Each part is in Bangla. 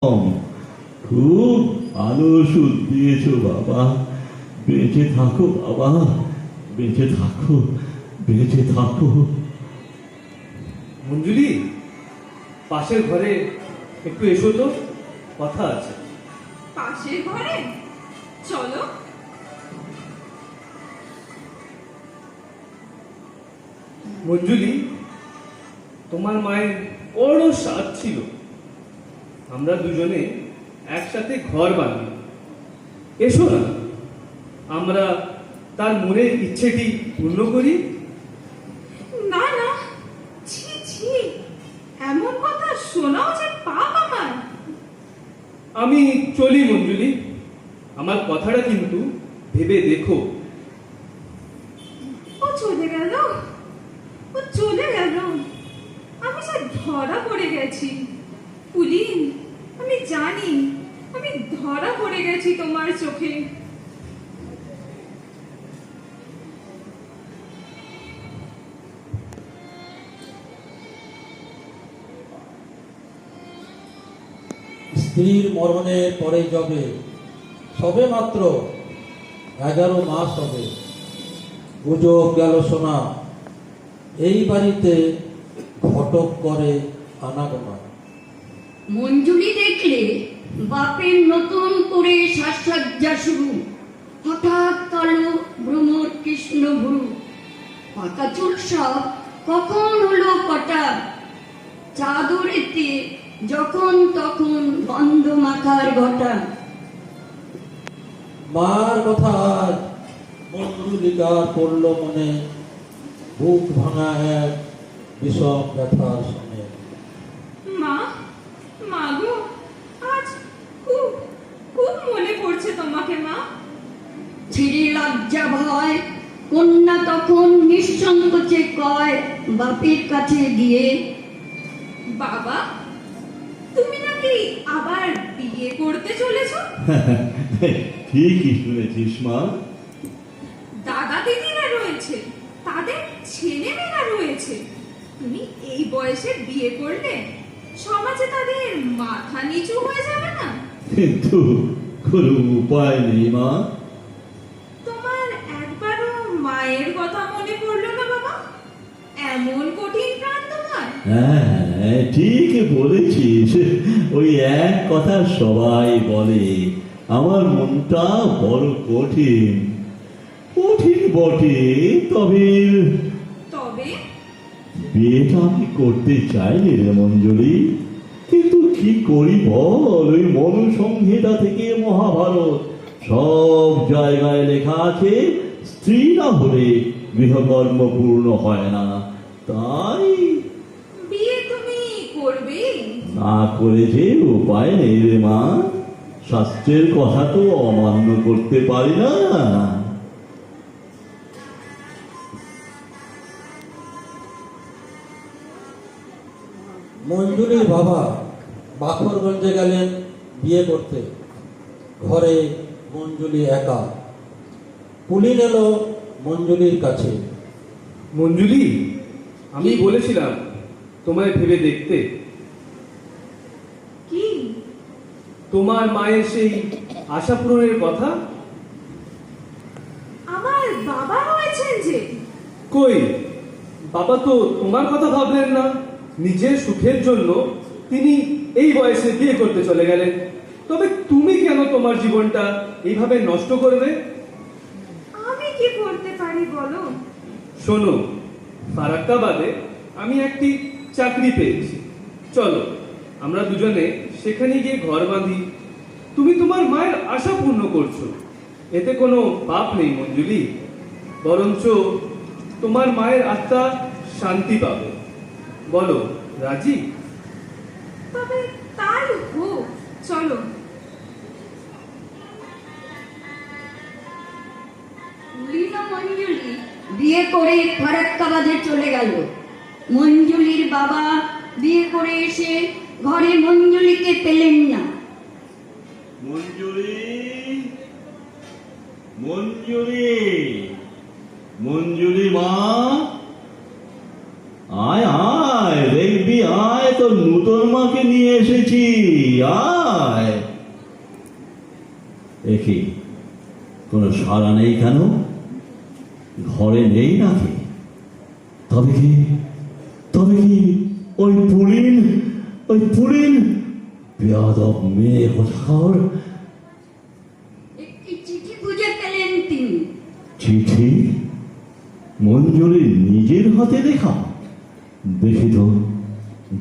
খুব ভালো ওষুধ দিয়েছো বাবা। বেঁচে থাকো বাবা, বেঁচে থাকো, বেঁচে থাকো। মঞ্জুরি, পাশের ঘরে একটু এসো তো, কথা আছে। পাশের ঘরে চলো। মঞ্জুরি, তোমার মায়ের বড় স্বাদ ছিল আমরা দুজনে একসাথে ঘর বাঁধি। এসো না, আমরা তার মনের ইচ্ছেটি পূর্ণ করি। না না, ছি ছি, এমন কথা শোনাও যে পাপ আমার। আমি চলি মঞ্জুরি, আমার কথাটা কিন্তু ভেবে দেখো। ও চলে গেল, ও চলে গেল, আমি সব ধরা পড়ে গেছি। পুলিন, আমি জানি আমি ধরা পড়ে গেছি তোমার চোখে। স্ত্রীর মরণের পরে যবে সবে মাত্র 11 মাস হবে, গুজব গেল শোনা এই বাড়িতে ঘটক করে আনাগোনা। মঞ্জুরি দেখলে বাপের নতুন করে সাজসজ্জা শুরু, হঠাৎ কালো ভ্রমর কৃষ্ণ ভুরু, পাকা চুল সব কখন হলো কটা, চাদরেতে যখন তখন গন্ধ মাখার ঘটা। মার কথা আজ মঞ্জুলিকার পড়ল মনে, বুক ভাঙা এক বিষম ব্যথার শোনে। মা, মা গো, আজ খুব খুব মনে পড়ছে তোমাকে মা। ছিঁড়ে লজ্জা ভয় কন্যা তখন নিঃসংকোচে কয় বাপের কাছে গিয়ে, বাবা, তুমি নাকি আবার বিয়ে করতে চলেছো? ঠিকই শুনেছিস মা। দাদা দিদিরা রয়েছে, তাদের ছেলে মেয়েরা রয়েছে। তুমি এই বয়সে বিয়ে করলে সমাজে তাদের মাথা নিচু হয়ে যাবে না? কিন্তু কোনো উপায় নেই মা। তোমার একবারও মায়ের কথা মনে পড়লো না বাবা? এমন কঠিন প্রাণ তোমার। হ্যাঁ, ঠিক বলেছিস। ওই এক কথা সবাই বলে, আমার মনটা বড় কঠিন। কঠিন বটে, তবে তবে বিয়েটা আমি করতে চাইনি রে মঞ্জুরি। কিন্তু কি করি বল, ওই মনুসংহিতা থেকে মহাভারত সব জায়গায় লেখা আছে, স্ত্রী না হলে গৃহকর্ম পূর্ণ হয় না। তাই বিয়ে তুমি করবে? না করে যে উপায় নেই রে মা। শাস্ত্রের কথা তো অমান্য করতে পারি না। মঞ্জুরির বাবা বাখরগঞ্জে গেলেন বিয়ে করতে। ঘরে মঞ্জুলি একা। পুলিন এলো মঞ্জুলির কাছে। মঞ্জুরি, আমি বলেছিলাম তোমায় ভেবে দেখতে। কি? তোমার মায়ের সেই আশা পূরণের কথা। আমার বাবা হয়েছেন যে? কই, বাবা তো তোমার কথা ভাবলেন না। নিজের সুখের জন্য তিনি এই বয়সে বিয়ে করতে চলে গেলেন। তবে তুমি কেন তোমার জীবনটা এইভাবে নষ্ট করবে? আমি কি করতে পারি বলো? শোনো, ফারাক্কাবাদে আমি একটি চাকরি পেয়েছি। চলো আমরা দুজনে সেখানে গিয়ে ঘর বাঁধি। তুমি তোমার মায়ের আশা পূর্ণ করছো, এতে কোনো পাপ নেই মঞ্জুরি। বরঞ্চ তোমার মায়ের আত্মা শান্তি পাবে। বলো, রাজি? তবে তাই হোক, চলো। পুলিন ও মঞ্জুলি বিয়ে করে ফারাক্কাবাদে চলে গেল। মঞ্জুলির বাবা বিয়ে করে এসে ঘরে মঞ্জুলিকে পেলেন না। মঞ্জুরি, মঞ্জুরি, মঞ্জুরি মা, আয় আয়, দেখবি আয়, তোর নূতন মাকে নিয়ে এসেছি, আয়। দেখি কোনো সাড়া নেই কেন? ঘরে নেই নাকি? তবে কি ওই পুলিন বেয়াদব মেয়ে কোথাকার। একটি চিঠি খুঁজে পেলেন তিনি। চিঠি? মঞ্জুরির নিজের হাতে লেখা?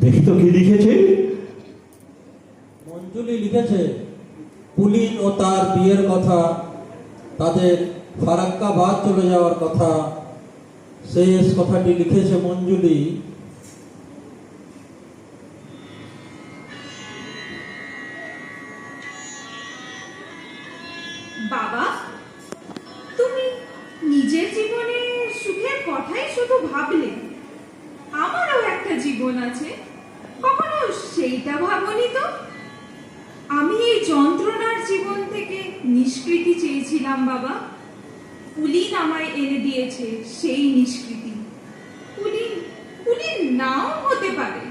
দেখি তো কি লিখেছে। মঞ্জুলি লিখেছে পুলিন ও তার বিয়ের কথা, তাদের ফারাক্কাবাদ চলে যাওয়ার কথা। শেষ কথাটি লিখেছে মঞ্জুলি, বাবা, তুমি নিজের জীবনে সুখের কথাই শুধু ভাবলে। আমারও একটা জীবন আছে, কখনো সেইটা ভাবনি তো? আমি এই যন্ত্রণার জীবন থেকে নিষ্কৃতি চেয়েছিলাম বাবা। পুলিন আমায় এনে দিয়েছে সেই নিষ্কৃতি। পুলিন নাও হতে পারে,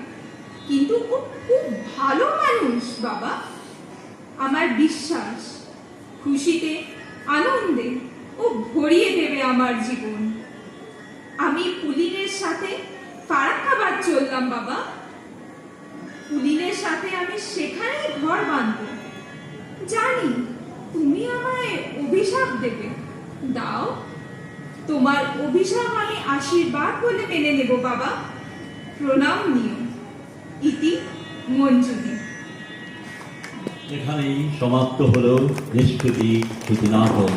কিন্তু ও খুব ভালো মানুষ বাবা। আমার বিশ্বাস খুশিতে আনন্দে ও ভরিয়ে দেবে আমার জীবন। আমি পুলিনের সাথে ফারাক্কাবাদ চললাম বাবা। পুলিনের সাথে আমি সেখানেই ঘর বাঁধবো। জানি তুমি আমায় অভিশাপ দেবে, দাও। তোমার অভিশাপ আমি আশীর্বাদ বলে মেনে নেব বাবা। প্রণাম নিও। ইতি মঞ্জুরি। এখানেই সমাপ্ত হলো নিষ্কৃতি নাটক।